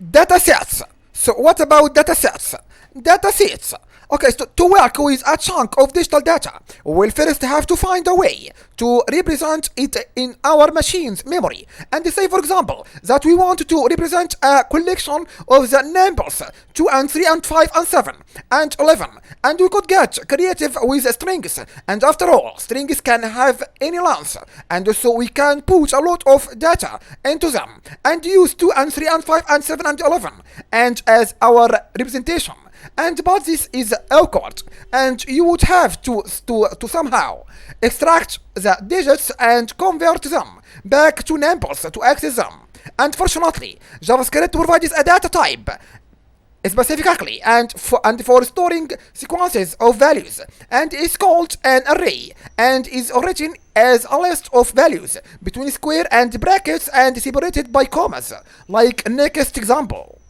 Datasets. So what about datasets? Datasets. Okay, so to work with a chunk of digital data, we'll first have to find a way to represent it in our machine's memory. And say, for example, that we want to represent a collection of the numbers 2 and 3 and 5 and 7 and 11. And we could get creative with strings. And after all, strings can have any length. And so we can put a lot of data into them and use 2 and 3 and 5 and 7 and 11 and as our representation. But this is awkward, and you would have to somehow extract the digits and convert them back to numbers to access them. Unfortunately, JavaScript provides a data type specifically and for storing sequences of values, and is called an array, and is written as a list of values between square and brackets and separated by commas, like next example.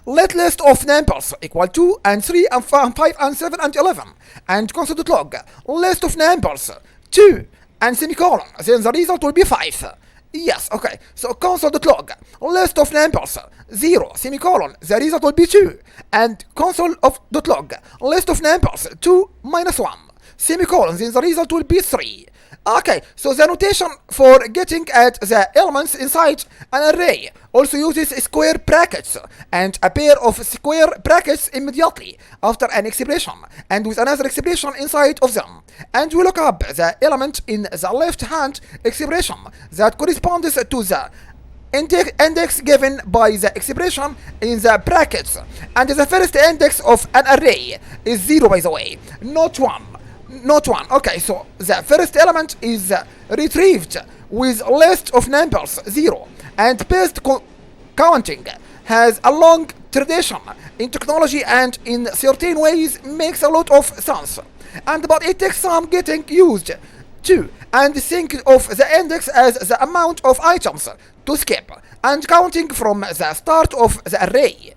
Let list of numbers equal 2 and 3 and 5 and 7 and 11 and console.log list of numbers 2 and semicolon, then the result will be 5. Yes, okay, so console.log list of numbers 0 semicolon, the result will be 2, and console.log list of numbers 2 minus 1 semicolon, then the result will be 3. Okay, so the notation for getting at the elements inside an array also uses square brackets and a pair of square brackets immediately after an expression and with another expression inside of them. And we look up the element in the left-hand expression that corresponds to the index given by the expression in the brackets. And the first index of an array is 0, by the way, not 1. Not 1. Okay, so the first element is retrieved with list of numbers 0, and based counting has a long tradition in technology and in certain ways makes a lot of sense. But it takes some getting used to, and think of the index as the amount of items to skip and counting from the start of the array.